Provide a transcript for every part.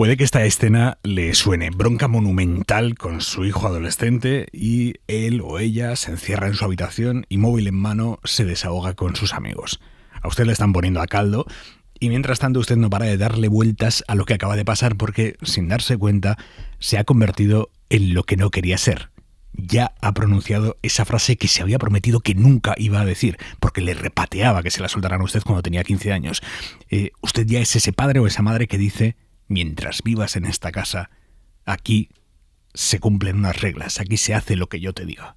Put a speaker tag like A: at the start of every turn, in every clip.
A: Puede que esta escena le suene: bronca monumental con su hijo adolescente y él o ella se encierra en su habitación y, móvil en mano, se desahoga con sus amigos. A usted le están poniendo a caldo y mientras tanto usted no para de darle vueltas a lo que acaba de pasar porque, sin darse cuenta, se ha convertido en lo que no quería ser. Ya ha pronunciado esa frase que se había prometido que nunca iba a decir, porque le repateaba que se la soltaran a usted cuando tenía 15 años. Usted ya es ese padre o esa madre que dice: mientras vivas en esta casa, aquí se cumplen unas reglas, aquí se hace lo que yo te diga.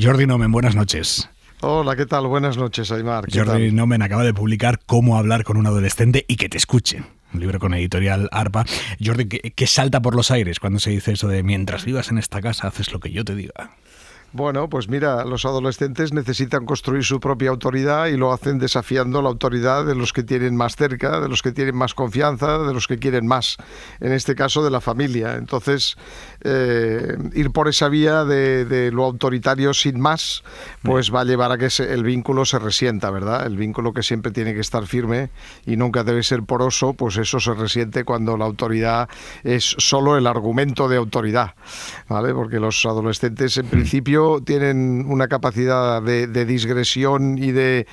A: Jordi Nomen, buenas noches.
B: Hola, ¿qué tal? Buenas noches, Aimar.
A: Jordi Nomen acaba de publicar Cómo hablar con un adolescente y que te escuche. Un libro con editorial ARPA. Jordi, ¿qué salta por los aires cuando se dice eso de mientras vivas en esta casa, haces lo que yo te diga?
B: Bueno, pues mira, los adolescentes necesitan construir su propia autoridad y lo hacen desafiando la autoridad de los que tienen más cerca, de los que tienen más confianza, de los que quieren más, en este caso de la familia. Entonces, ir por esa vía de lo autoritario sin más, pues va a llevar a que el vínculo se resienta, ¿verdad? El vínculo que siempre tiene que estar firme y nunca debe ser poroso, pues eso se resiente cuando la autoridad es solo el argumento de autoridad, ¿vale? Porque los adolescentes, en principio, tienen una capacidad de digresión y de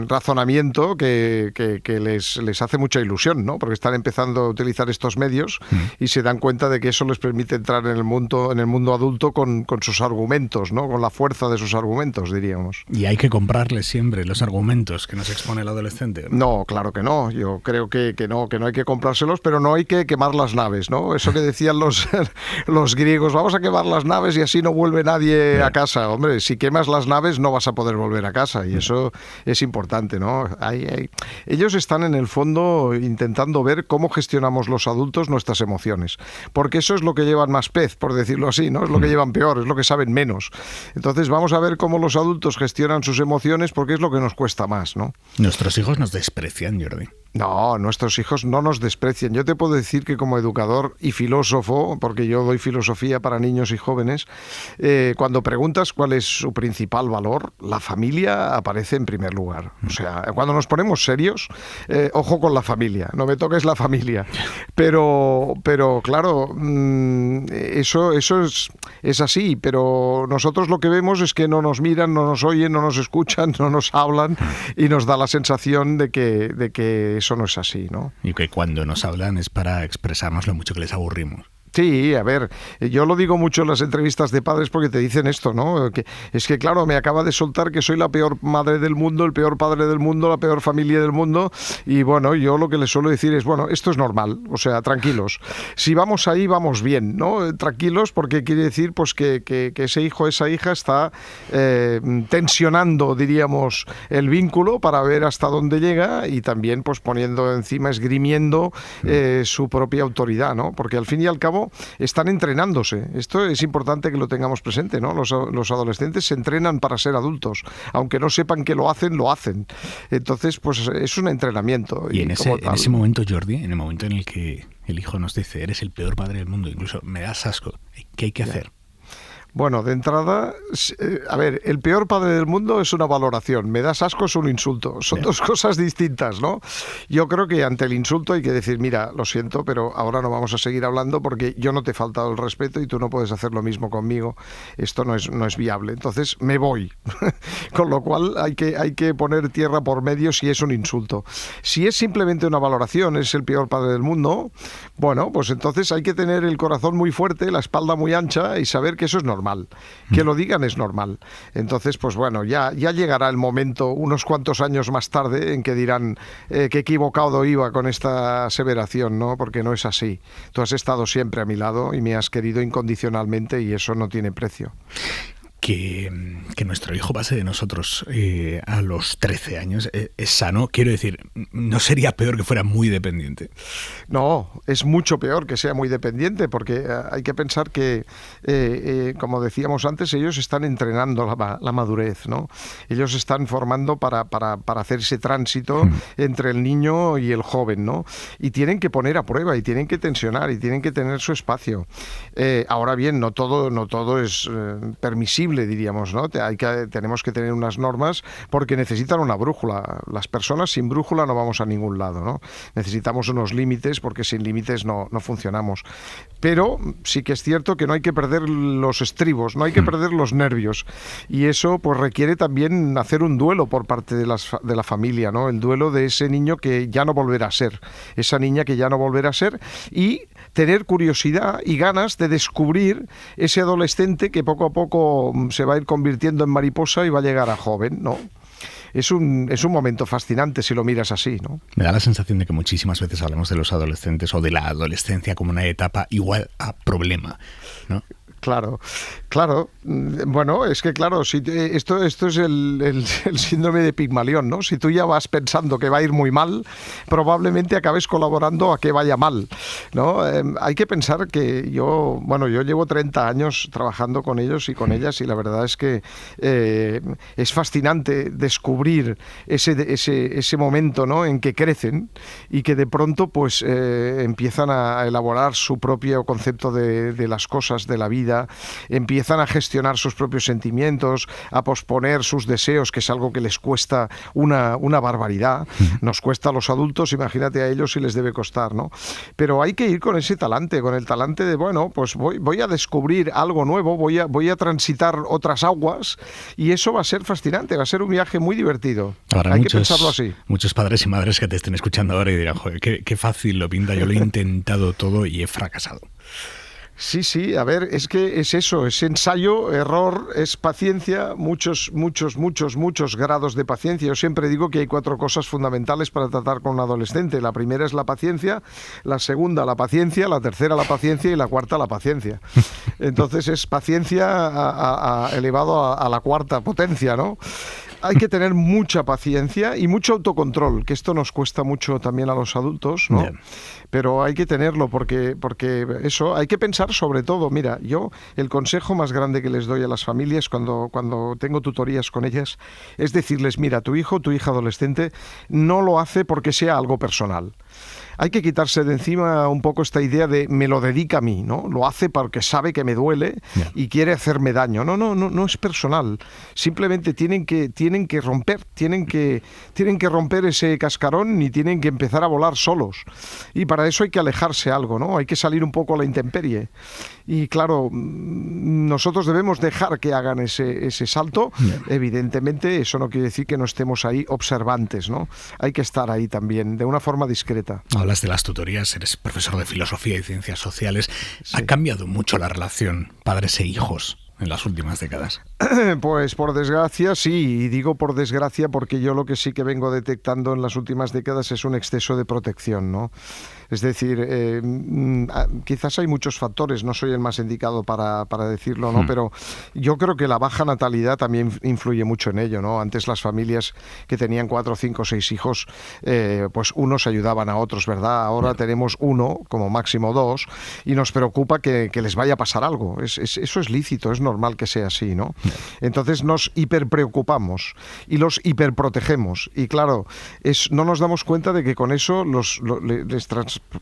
B: razonamiento que les hace mucha ilusión, ¿no? Porque están empezando a utilizar estos medios y se dan cuenta de que eso les permite entrar en el mundo adulto con sus argumentos, ¿no? Con la fuerza de sus argumentos, diríamos.
A: ¿Y hay que comprarles siempre los argumentos que nos expone el adolescente?
B: No, claro que no. Yo creo que no hay que comprárselos, pero no hay que quemar las naves, ¿no? Eso que decían los griegos: vamos a quemar las naves y así no vuelve nadie a casa. Hombre, si quemas las naves no vas a poder volver a casa, y eso es importante, ¿no? Ellos están en el fondo intentando ver cómo gestionamos los adultos nuestras emociones, porque eso es lo que llevan más pez, por decirlo así, ¿no? Es lo que llevan peor, es lo que saben menos. Entonces vamos a ver cómo los adultos gestionan sus emociones, porque es lo que nos cuesta más, ¿no?
A: Nuestros hijos nos desprecian, Jordi.
B: No, nuestros hijos no nos desprecian. Yo te puedo decir que como educador y filósofo, porque yo doy filosofía para niños y jóvenes, cuando preguntas cuál es su principal valor, la familia aparece en primer lugar. O sea, cuando nos ponemos serios, ojo con la familia, no me toques la familia. Pero claro, eso es así, pero nosotros lo que vemos es que no nos miran, no nos oyen, no nos escuchan, no nos hablan, y nos da la sensación de que eso no es así, ¿no?
A: Y que cuando nos hablan es para expresarnos lo mucho que les aburrimos.
B: Sí, a ver, yo lo digo mucho en las entrevistas de padres porque te dicen esto, ¿no? Es que, claro, me acaba de soltar que soy la peor madre del mundo, el peor padre del mundo, la peor familia del mundo, y bueno, yo lo que les suelo decir es, bueno, esto es normal, o sea, tranquilos. Si vamos ahí, vamos bien, ¿no? Tranquilos, porque quiere decir pues que ese hijo, esa hija está tensionando, diríamos, el vínculo para ver hasta dónde llega, y también pues poniendo encima, esgrimiendo su propia autoridad, ¿no? Porque al fin y al cabo están entrenándose. Esto es importante que lo tengamos presente, ¿no? Los adolescentes se entrenan para ser adultos. Aunque no sepan que lo hacen. Entonces, pues es un entrenamiento.
A: Y en ese momento, Jordi, en el momento en el que el hijo nos dice: eres el peor padre del mundo, incluso me das asco, ¿qué hay que hacer?
B: Bueno, de entrada, a ver, el peor padre del mundo es una valoración, me das asco es un insulto, son dos cosas distintas, ¿no? Yo creo que ante el insulto hay que decir: mira, lo siento, pero ahora no vamos a seguir hablando porque yo no te he faltado el respeto y tú no puedes hacer lo mismo conmigo, esto no es viable, entonces me voy. Con lo cual hay que poner tierra por medio si es un insulto. Si es simplemente una valoración, es el peor padre del mundo, bueno, pues entonces hay que tener el corazón muy fuerte, la espalda muy ancha y saber que eso es normal. Que lo digan es normal. Entonces, pues bueno, ya llegará el momento, unos cuantos años más tarde, en que dirán que equivocado iba con esta aseveración, ¿no? Porque no es así. Tú has estado siempre a mi lado y me has querido incondicionalmente y eso no tiene precio.
A: Que nuestro hijo pase de nosotros a los 13 años es sano. Quiero decir, ¿no sería peor que fuera muy dependiente?
B: No, es mucho peor que sea muy dependiente, porque hay que pensar que, como decíamos antes, ellos están entrenando la madurez, ¿no? Ellos están formando para hacer ese tránsito entre el niño y el joven, ¿no? Y tienen que poner a prueba, y tienen que tensionar, y tienen que tener su espacio. Ahora bien, no todo es permisible, imprescindible, diríamos, ¿no? Tenemos que tener unas normas porque necesitan una brújula. Las personas sin brújula no vamos a ningún lado, ¿no? Necesitamos unos límites porque sin límites no funcionamos. Pero sí que es cierto que no hay que perder los estribos, no hay que perder los nervios. Y eso pues requiere también hacer un duelo por parte de la familia, ¿no? El duelo de ese niño que ya no volverá a ser, esa niña que ya no volverá a ser, y tener curiosidad y ganas de descubrir ese adolescente que poco a poco se va a ir convirtiendo en mariposa y va a llegar a joven, ¿no? Es un momento fascinante si lo miras así, ¿no?
A: Me da la sensación de que muchísimas veces hablamos de los adolescentes o de la adolescencia como una etapa igual a problema, ¿no?
B: Claro. Bueno, es que claro, si esto es el síndrome de Pigmalión, ¿no? Si tú ya vas pensando que va a ir muy mal, probablemente acabes colaborando a que vaya mal, ¿no? Hay que pensar que yo llevo 30 años trabajando con ellos y con ellas, y la verdad es que es fascinante descubrir ese momento, ¿no? En que crecen y que de pronto pues empiezan a elaborar su propio concepto de las cosas, de la vida. Empiezan a gestionar sus propios sentimientos, a posponer sus deseos, que es algo que les cuesta una barbaridad. Nos cuesta a los adultos, imagínate a ellos si les debe costar, ¿no? Pero hay que ir con ese talante, con el talante de, bueno, pues voy a descubrir algo nuevo, voy a transitar otras aguas, y eso va a ser fascinante, va a ser un viaje muy divertido.
A: Ahora,
B: hay que pensarlo así.
A: Muchos padres y madres que te estén escuchando ahora y dirán, joder, qué fácil lo pinta, yo lo he intentado todo y he fracasado.
B: Sí, a ver, es que es eso, es ensayo, error, es paciencia, muchos grados de paciencia. Yo siempre digo que hay 4 cosas fundamentales para tratar con un adolescente. La primera es la paciencia, la segunda la paciencia, la tercera la paciencia y la cuarta la paciencia. Entonces es paciencia elevado a la cuarta potencia, ¿no? Hay que tener mucha paciencia y mucho autocontrol, que esto nos cuesta mucho también a los adultos, ¿no? Bien. Pero hay que tenerlo porque eso, hay que pensar sobre todo. Mira, yo el consejo más grande que les doy a las familias cuando tengo tutorías con ellas es decirles, mira, tu hijo, tu hija adolescente no lo hace porque sea algo personal. Hay que quitarse de encima un poco esta idea de me lo dedica a mí, ¿no? Lo hace porque sabe que me duele y quiere hacerme daño. No es personal. Simplemente tienen que romper ese cascarón y tienen que empezar a volar solos. Y para eso hay que alejarse algo, ¿no? Hay que salir un poco a la intemperie. Y claro, nosotros debemos dejar que hagan ese salto. Evidentemente, eso no quiere decir que no estemos ahí observantes, ¿no? Hay que estar ahí también, de una forma discreta.
A: Hablas de las tutorías, eres profesor de filosofía y ciencias sociales. Sí. ¿Ha cambiado mucho la relación padres e hijos en las últimas décadas?
B: Pues por desgracia sí, y digo por desgracia porque yo lo que sí que vengo detectando en las últimas décadas es un exceso de protección, ¿no? Es decir, quizás hay muchos factores, no soy el más indicado para decirlo, ¿no? Pero yo creo que la baja natalidad también influye mucho en ello, ¿no? Antes las familias que tenían 4, 5, 6 hijos, pues unos ayudaban a otros, ¿verdad? Ahora tenemos 1, como máximo 2, y nos preocupa que les vaya a pasar algo. Eso es lícito, es normal que sea así, ¿no? Entonces nos hiperpreocupamos y los hiperprotegemos. Y claro, no nos damos cuenta de que con eso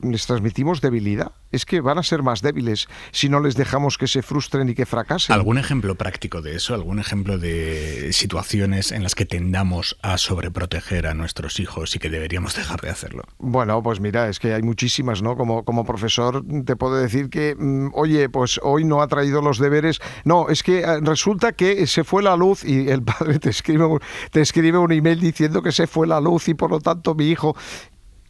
B: les transmitimos debilidad. Es que van a ser más débiles si no les dejamos que se frustren y que fracasen.
A: ¿Algún ejemplo práctico de eso? ¿Algún ejemplo de situaciones en las que tendamos a sobreproteger a nuestros hijos y que deberíamos dejar de hacerlo?
B: Bueno, pues mira, es que hay muchísimas, ¿no? Como profesor te puedo decir que, oye, pues hoy no ha traído los deberes. No, es que resulta que se fue la luz y el padre te escribe un email diciendo que se fue la luz y por lo tanto mi hijo...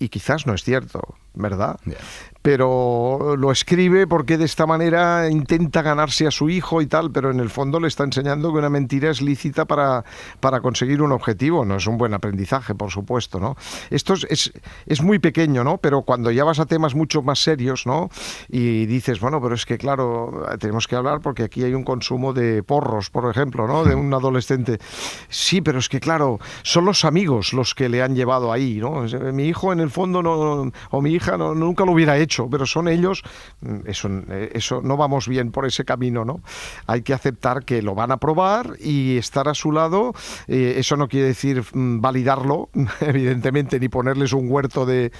B: Y quizás no es cierto, ¿verdad? Yeah. Pero lo escribe porque de esta manera intenta ganarse a su hijo y tal, pero en el fondo le está enseñando que una mentira es lícita para conseguir un objetivo. No es un buen aprendizaje, por supuesto, ¿no? Esto es muy pequeño, ¿no? Pero cuando ya vas a temas mucho más serios, ¿no? Y dices, bueno, pero es que claro, tenemos que hablar porque aquí hay un consumo de porros, por ejemplo, ¿no? De un adolescente. Sí, pero es que claro, son los amigos los que le han llevado ahí, ¿no? Mi hijo en el fondo no, o mi hija nunca lo hubiera hecho, pero son ellos, eso no vamos bien por ese camino, ¿no? Hay que aceptar que lo van a probar y estar a su lado. Eso no quiere decir validarlo, evidentemente, ni ponerles un huerto de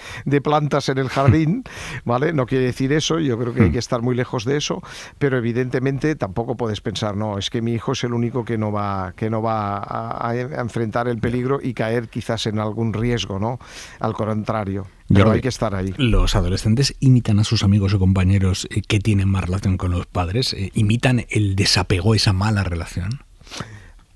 B: plantas en el jardín, ¿vale? No quiere decir eso, yo creo que hay que estar muy lejos de eso, pero evidentemente tampoco puedes pensar, no, es que mi hijo es el único que no va a enfrentar el peligro y caer quizás en algún riesgo, ¿no? Al contrario. Pero hay que estar ahí.
A: ¿Los adolescentes imitan a sus amigos o compañeros que tienen más relación con los padres? ¿Imitan el desapego, esa mala relación?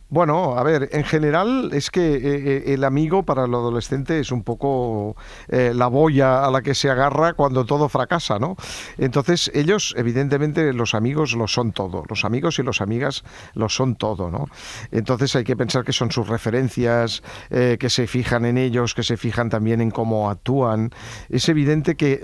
B: Bueno, a ver, en general es que el amigo para el adolescente es un poco la boya a la que se agarra cuando todo fracasa, ¿no? Entonces ellos, evidentemente, los amigos lo son todo, los amigos y las amigas lo son todo, ¿no? Entonces hay que pensar que son sus referencias, que se fijan en ellos, que se fijan también en cómo actúan. Es evidente que,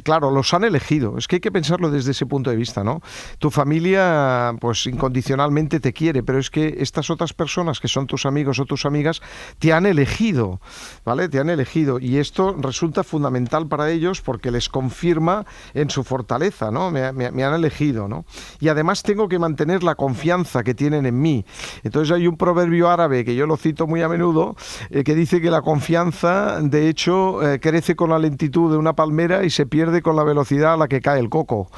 B: claro, los han elegido, es que hay que pensarlo desde ese punto de vista, ¿no? Tu familia, pues incondicionalmente te quiere, pero es que estas otras personas que son tus amigos o tus amigas te han elegido, ¿vale? Te han elegido y esto resulta fundamental para ellos porque les confirma en su fortaleza, ¿no? Me han elegido, ¿no? Y además tengo que mantener la confianza que tienen en mí. Entonces hay un proverbio árabe que yo lo cito muy a menudo que dice que la confianza, de hecho, crece con la lentitud de una palmera y se pierde con la velocidad a la que cae el coco.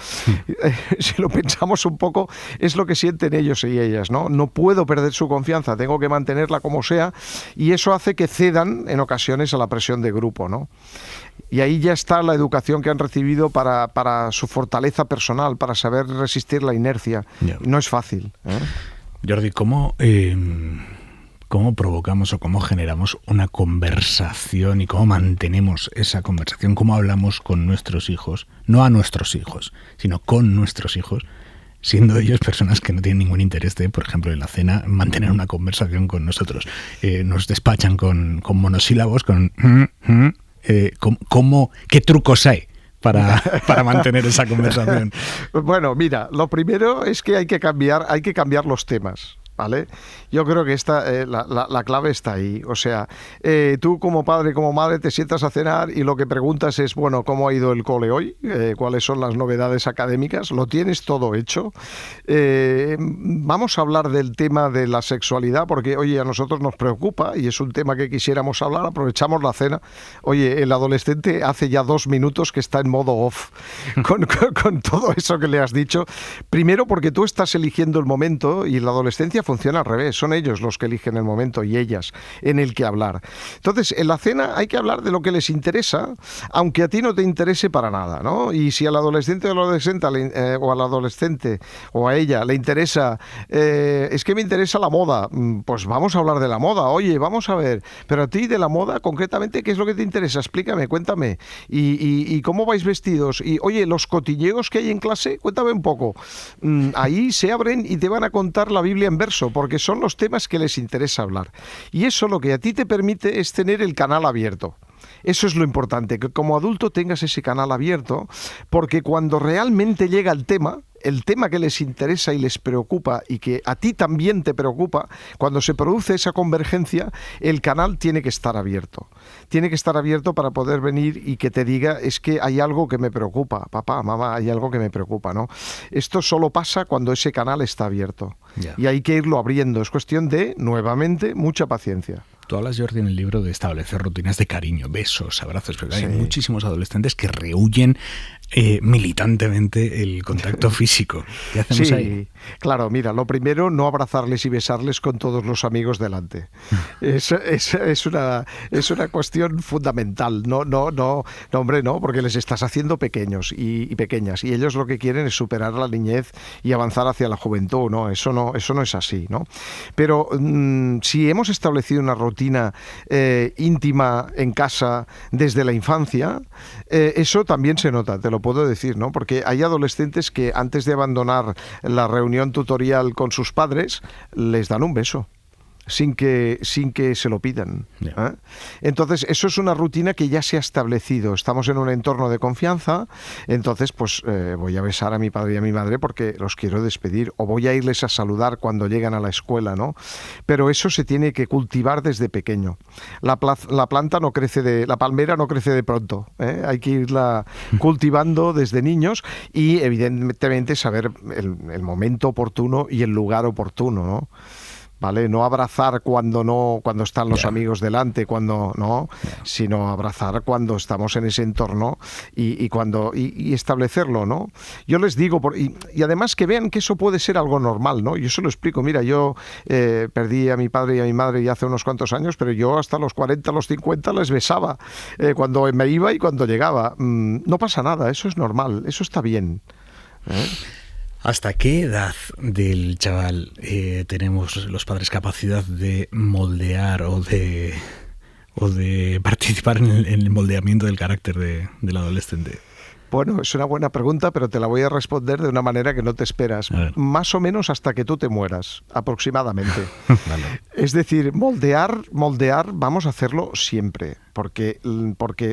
B: Si lo pensamos un poco, es lo que sienten ellos y ellas, ¿no? No puedo perder su confianza, tengo que mantenerla como sea y eso hace que cedan en ocasiones a la presión de grupo, ¿no? Y ahí ya está la educación que han recibido para su fortaleza personal, para saber resistir la inercia. Yeah. No es fácil, ¿eh?
A: Jordi, ¿cómo provocamos o cómo generamos una conversación y cómo mantenemos esa conversación? ¿Cómo hablamos con nuestros hijos? No a nuestros hijos, sino con nuestros hijos, siendo ellos personas que no tienen ningún interés de, por ejemplo, en la cena, mantener una conversación con nosotros. Nos despachan con monosílabos, ¿qué trucos hay para mantener esa conversación?
B: Bueno, mira, lo primero es que hay que cambiar los temas, ¿vale? Yo creo que la clave está ahí. O sea, tú como padre, como madre, te sientas a cenar y lo que preguntas es, bueno, ¿cómo ha ido el cole hoy? ¿Cuáles son las novedades académicas? ¿Lo tienes todo hecho? Vamos a hablar del tema de la sexualidad, porque, oye, a nosotros nos preocupa y es un tema que quisiéramos hablar. Aprovechamos la cena. Oye, el adolescente hace ya 2 minutos que está en modo off con todo eso que le has dicho. Primero porque tú estás eligiendo el momento y la adolescencia funciona al revés, son ellos los que eligen el momento y ellas en el que hablar. Entonces, en la cena hay que hablar de lo que les interesa, aunque a ti no te interese para nada, ¿no? Y si al adolescente o al adolescente o a ella le interesa, es que me interesa la moda, pues vamos a hablar de la moda. Oye, vamos a ver, pero a ti de la moda, concretamente, ¿qué es lo que te interesa? Explícame, cuéntame. ¿Y cómo vais vestidos? Y, oye, los cotilleos que hay en clase, cuéntame un poco. Ahí se abren y te van a contar la Biblia en verso, porque son los temas que les interesa hablar. Y eso lo que a ti te permite es tener el canal abierto. Eso es lo importante, que como adulto tengas ese canal abierto, porque cuando realmente llega el tema que les interesa y les preocupa y que a ti también te preocupa, cuando se produce esa convergencia, el canal tiene que estar abierto. Tiene que estar abierto para poder venir y que te diga, es que hay algo que me preocupa, papá, mamá, hay algo que me preocupa, ¿no? Esto solo pasa cuando ese canal está abierto. Yeah. Y hay que irlo abriendo. Es cuestión de, nuevamente, mucha paciencia.
A: Tú hablas, Jordi, en el libro de establecer rutinas de cariño, besos, abrazos, pero hay muchísimos adolescentes que rehuyen militantemente el contacto físico. ¿Qué hacemos ahí?
B: Claro, mira, lo primero, no abrazarles y besarles con todos los amigos delante. Es una cuestión fundamental. No, hombre, no, porque les estás haciendo pequeños y pequeñas, y ellos lo que quieren es superar la niñez y avanzar hacia la juventud, ¿no? Eso no es así, ¿no? Pero si hemos establecido una rutina íntima en casa desde la infancia, eso también se nota, te lo puedo decir, ¿no? Porque hay adolescentes que antes de abandonar la reunión tutorial con sus padres les dan un beso. sin que se lo pidan. ¿Eh? Entonces, eso es una rutina que ya se ha establecido. Estamos en un entorno de confianza, entonces pues voy a besar a mi padre y a mi madre porque los quiero despedir, o voy a irles a saludar cuando llegan a la escuela, ¿no? Pero eso se tiene que cultivar desde pequeño. La palmera no crece de pronto, ¿eh? Hay que irla cultivando desde niños y evidentemente saber el momento oportuno y el lugar oportuno, ¿no? ¿Vale? No abrazar cuando están los amigos delante, sino abrazar cuando estamos en ese entorno y establecerlo, ¿no? Yo les digo, y además que vean que eso puede ser algo normal, ¿no? Yo se lo explico, mira, yo perdí a mi padre y a mi madre ya hace unos cuantos años, pero yo hasta los 40, los 50 les besaba cuando me iba y cuando llegaba. No pasa nada, eso es normal, eso está bien.
A: ¿Hasta qué edad del chaval tenemos los padres capacidad de moldear o de participar en el moldeamiento del carácter del adolescente?
B: Bueno, es una buena pregunta, pero te la voy a responder de una manera que no te esperas. Más o menos hasta que tú te mueras, aproximadamente. Vale. Es decir, moldear, vamos a hacerlo siempre, porque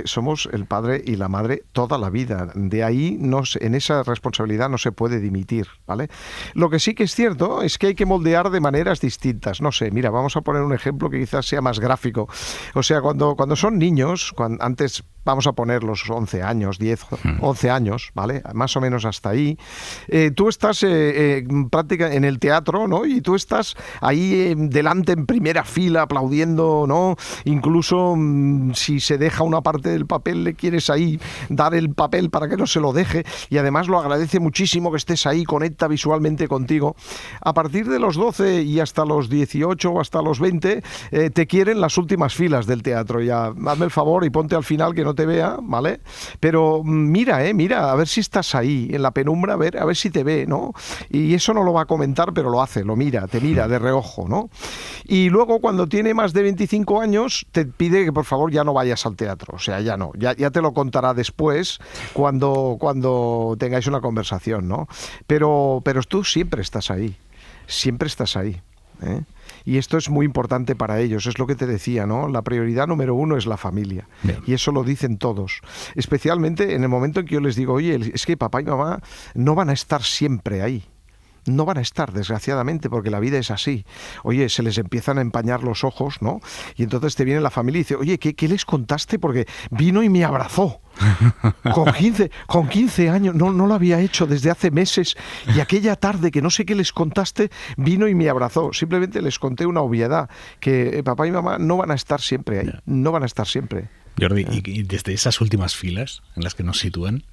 B: somos el padre y la madre toda la vida. De ahí, en esa responsabilidad no se puede dimitir, ¿vale? Lo que sí que es cierto es que hay que moldear de maneras distintas. No sé, mira, vamos a poner un ejemplo que quizás sea más gráfico. O sea, cuando son niños, antes vamos a poner los 11 años, 10, 11 años, ¿vale? Más o menos hasta ahí. Tú estás prácticamente en el teatro, ¿no? Y tú estás ahí delante en primera fila aplaudiendo, ¿no? Incluso si se deja una parte del papel, le quieres ahí dar el papel para que no se lo deje, y además lo agradece muchísimo que estés ahí, conecta visualmente contigo. A partir de los 12 y hasta los 18 o hasta los 20, te quieren las últimas filas del teatro. Ya, hazme el favor y ponte al final que no te vea, ¿vale? Pero mira, a ver si estás ahí, en la penumbra, a ver si te ve, ¿no? Y eso no lo va a comentar, pero lo hace, te mira de reojo, ¿no? Y luego, cuando tiene más de 25 años, te pide que por favor ya no vayas al teatro. O sea, ya no, ya te lo contará después cuando tengáis una conversación, ¿no? Pero tú siempre estás ahí, ¿eh? Y esto es muy importante para ellos, es lo que te decía, ¿no? La prioridad número 1 es la familia. Bien. Y eso lo dicen todos. Especialmente en el momento en que yo les digo, oye, es que papá y mamá no van a estar siempre ahí. No van a estar, desgraciadamente, porque la vida es así. Oye, se les empiezan a empañar los ojos, ¿no? Y entonces te viene la familia y dice, oye, ¿qué les contaste? Porque vino y me abrazó. Con 15 años, no lo había hecho desde hace meses, y aquella tarde que no sé qué les contaste, vino y me abrazó. Simplemente les conté una obviedad, que papá y mamá no van a estar siempre ahí, no van a estar siempre.
A: Jordi, y desde esas últimas filas en las que nos sitúan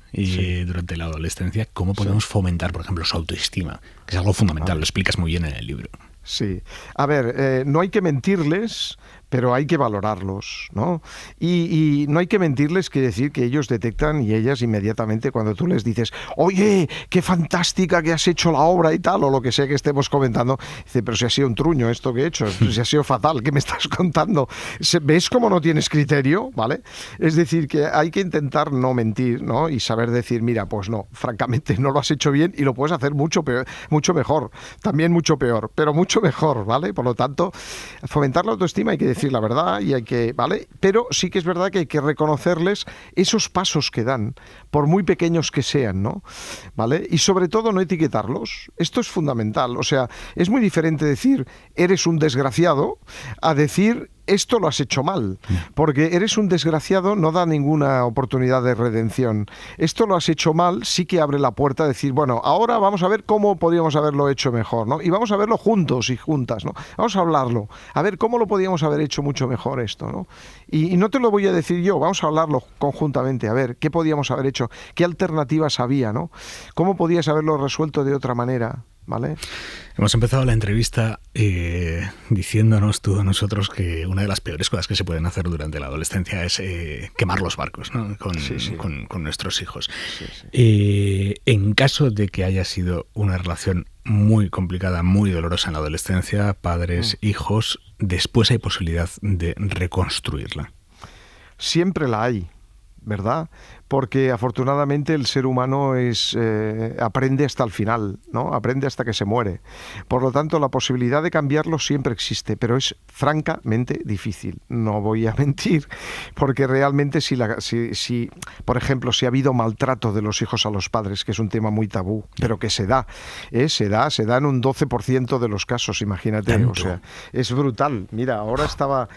A: durante la adolescencia, ¿cómo podemos fomentar, por ejemplo, su autoestima? Que es algo fundamental, lo explicas muy bien en el libro.
B: Sí. A ver, no hay que mentirles, pero hay que valorarlos, ¿no? Y no hay que mentirles, quiere decir que ellos detectan, y ellas inmediatamente, cuando tú les dices, oye, qué fantástica que has hecho la obra y tal, o lo que sea que estemos comentando, dice, pero si ha sido un truño esto que he hecho, si ha sido fatal, ¿qué me estás contando? ¿Ves cómo no tienes criterio? ¿Vale? Es decir, que hay que intentar no mentir, ¿no? Y saber decir, mira, pues no, francamente no lo has hecho bien, y lo puedes hacer mucho peor, mucho mejor, también mucho peor, pero mucho mejor, ¿vale? Por lo tanto, fomentar la autoestima hay que decir la verdad, y hay que, ¿vale? Pero sí que es verdad que hay que reconocerles esos pasos que dan, por muy pequeños que sean, ¿no? ¿Vale? Y sobre todo no etiquetarlos. Esto es fundamental. O sea, es muy diferente decir eres un desgraciado a decir esto lo has hecho mal, porque eres un desgraciado no da ninguna oportunidad de redención. Esto lo has hecho mal sí que abre la puerta a decir, bueno, ahora vamos a ver cómo podríamos haberlo hecho mejor, ¿no? Y vamos a verlo juntos y juntas, ¿no? Vamos a hablarlo, a ver cómo lo podíamos haber hecho mucho mejor esto, ¿no? Y no te lo voy a decir yo, vamos a hablarlo conjuntamente, a ver qué podíamos haber hecho, qué alternativas había, ¿no? ¿Cómo podías haberlo resuelto de otra manera? ¿Vale?
A: Hemos empezado la entrevista diciéndonos tú a nosotros que una de las peores cosas que se pueden hacer durante la adolescencia es quemar los barcos, ¿no? Con nuestros hijos. Sí, sí. En caso de que haya sido una relación muy complicada, muy dolorosa en la adolescencia, padres, hijos, después hay posibilidad de reconstruirla.
B: Siempre la hay, ¿verdad? porque afortunadamente el ser humano aprende hasta el final, ¿no? Aprende hasta que se muere. Por lo tanto, la posibilidad de cambiarlo siempre existe, pero es francamente difícil. No voy a mentir, porque realmente si por ejemplo, si ha habido maltrato de los hijos a los padres, que es un tema muy tabú, pero que se da en un 12% de los casos, imagínate. ¿Tanto? O sea, es brutal. Mira, ahora estaba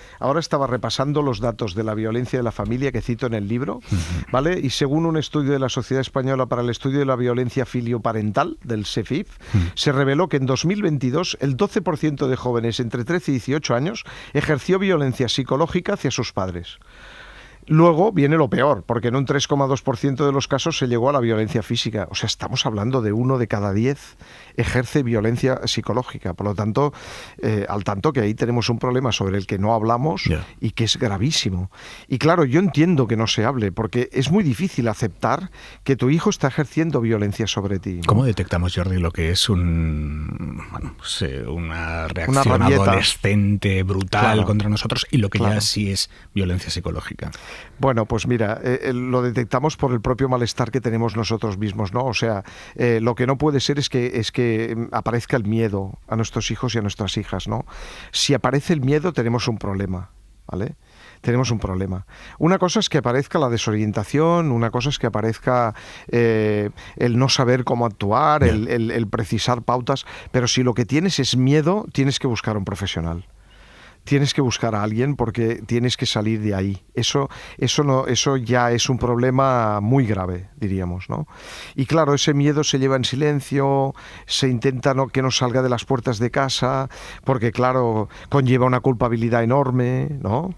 B: repasando los datos de la violencia de la familia que cito en el libro, ¿vale? Y según un estudio de la Sociedad Española para el Estudio de la Violencia Filioparental, del SEFIP, se reveló que en 2022 el 12% de jóvenes entre 13 y 18 años ejerció violencia psicológica hacia sus padres. Luego viene lo peor, porque en un 3,2% de los casos se llegó a la violencia física. O sea, estamos hablando de 1 de cada 10 ejerce violencia psicológica. Por lo tanto, al tanto que ahí tenemos un problema sobre el que no hablamos y que es gravísimo. Y claro, yo entiendo que no se hable, porque es muy difícil aceptar que tu hijo está ejerciendo violencia sobre ti, ¿no?
A: ¿Cómo detectamos, Jordi, lo que es una reacción adolescente brutal contra nosotros y lo que ya sí es violencia psicológica?
B: Bueno, pues mira, lo detectamos por el propio malestar que tenemos nosotros mismos, ¿no? O sea, lo que no puede ser es que aparezca el miedo a nuestros hijos y a nuestras hijas, ¿no? Si aparece el miedo, tenemos un problema, ¿vale? Tenemos un problema. Una cosa es que aparezca la desorientación, una cosa es que aparezca el no saber cómo actuar, el precisar pautas, pero si lo que tienes es miedo, tienes que buscar a un profesional. Tienes que buscar a alguien porque tienes que salir de ahí. Eso ya es un problema muy grave, diríamos, ¿no? Y claro, ese miedo se lleva en silencio, se intenta que no salga de las puertas de casa, porque claro, conlleva una culpabilidad enorme, ¿no?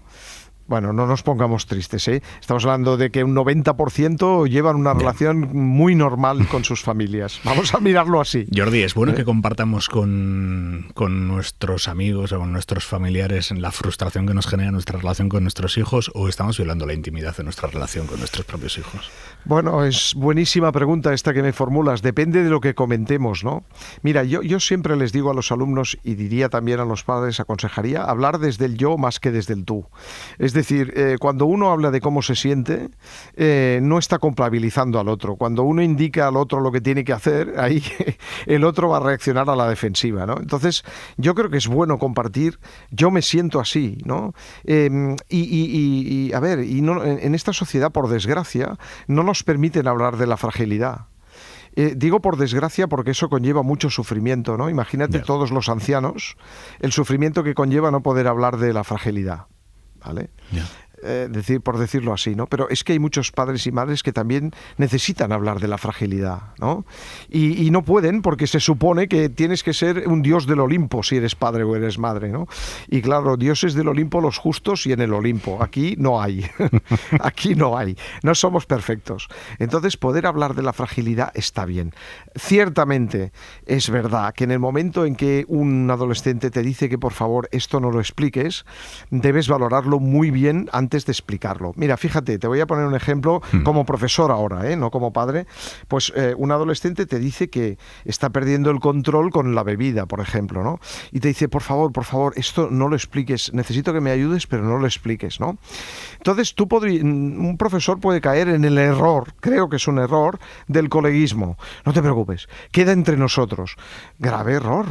B: Bueno, no nos pongamos tristes, ¿eh? Estamos hablando de que un 90% llevan una relación muy normal con sus familias. Vamos a mirarlo así.
A: Jordi, es bueno que compartamos con nuestros amigos o con nuestros familiares la frustración que nos genera nuestra relación con nuestros hijos, o estamos violando la intimidad de nuestra relación con nuestros propios hijos.
B: Bueno, es buenísima pregunta esta que me formulas. Depende de lo que comentemos, ¿no? Mira, yo siempre les digo a los alumnos, y diría también a los padres, aconsejaría hablar desde el yo más que desde el tú. Es decir, cuando uno habla de cómo se siente, no está culpabilizando al otro. Cuando uno indica al otro lo que tiene que hacer, ahí el otro va a reaccionar a la defensiva, ¿no? Entonces, yo creo que es bueno compartir, yo me siento así, ¿no? A ver, en esta sociedad, por desgracia, no nos permiten hablar de la fragilidad. Digo por desgracia porque eso conlleva mucho sufrimiento, ¿no? Imagínate todos los ancianos, el sufrimiento que conlleva no poder hablar de la fragilidad, ¿vale? Por decirlo así, ¿no? Pero es que hay muchos padres y madres que también necesitan hablar de la fragilidad, ¿no? Y no pueden porque se supone que tienes que ser un dios del Olimpo si eres padre o eres madre, ¿no? Y claro, dioses del Olimpo los justos y en el Olimpo. Aquí no hay. Aquí no hay. No somos perfectos. Entonces, poder hablar de la fragilidad está bien. Ciertamente es verdad que en el momento en que un adolescente te dice que por favor esto no lo expliques, debes valorarlo muy bien antes de explicarlo. Mira, fíjate, te voy a poner un ejemplo como profesor ahora, no como padre. Pues un adolescente te dice que está perdiendo el control con la bebida, por ejemplo, ¿no? Y te dice, por favor, esto no lo expliques, necesito que me ayudes, pero no lo expliques, ¿no? Entonces, un profesor puede caer en el error, creo que es un error, del coleguismo. No te preocupes, queda entre nosotros. Grave error.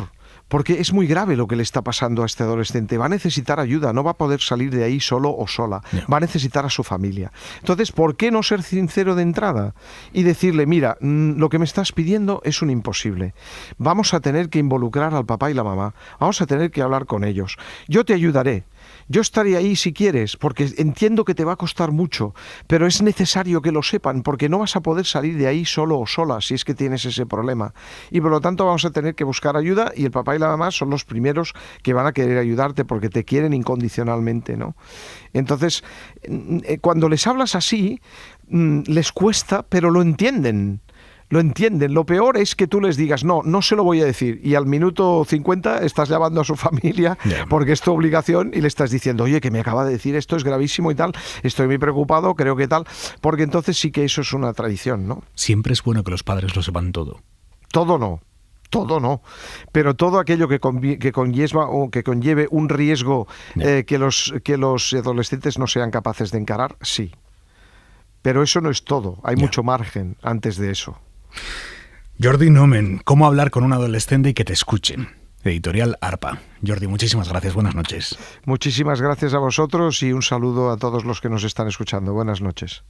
B: Porque es muy grave lo que le está pasando a este adolescente. Va a necesitar ayuda, no va a poder salir de ahí solo o sola. Va a necesitar a su familia. Entonces, ¿por qué no ser sincero de entrada? Y decirle, mira, lo que me estás pidiendo es un imposible. Vamos a tener que involucrar al papá y la mamá. Vamos a tener que hablar con ellos. Yo te ayudaré. Yo estaré ahí si quieres, porque entiendo que te va a costar mucho, pero es necesario que lo sepan, porque no vas a poder salir de ahí solo o sola si es que tienes ese problema. Y por lo tanto vamos a tener que buscar ayuda y el papá y la mamá son los primeros que van a querer ayudarte porque te quieren incondicionalmente, ¿no? Entonces, cuando les hablas así, les cuesta, pero lo entienden. Lo entienden. Lo peor es que tú les digas, no se lo voy a decir. Y al minuto 50 estás llamando a su familia porque es tu obligación y le estás diciendo, oye, que me acaba de decir esto, es gravísimo y tal, estoy muy preocupado, creo que tal. Porque entonces sí que eso es una tradición, ¿no?
A: Siempre es bueno que los padres lo sepan todo.
B: Todo no, pero todo aquello que conlleve un riesgo que los adolescentes no sean capaces de encarar, sí. Pero eso no es todo, hay mucho margen antes de eso.
A: Jordi Nomen, ¿cómo hablar con un adolescente y que te escuchen? Editorial Arpa. Jordi, muchísimas gracias, buenas noches.
B: Muchísimas gracias a vosotros y un saludo a todos los que nos están escuchando. Buenas noches.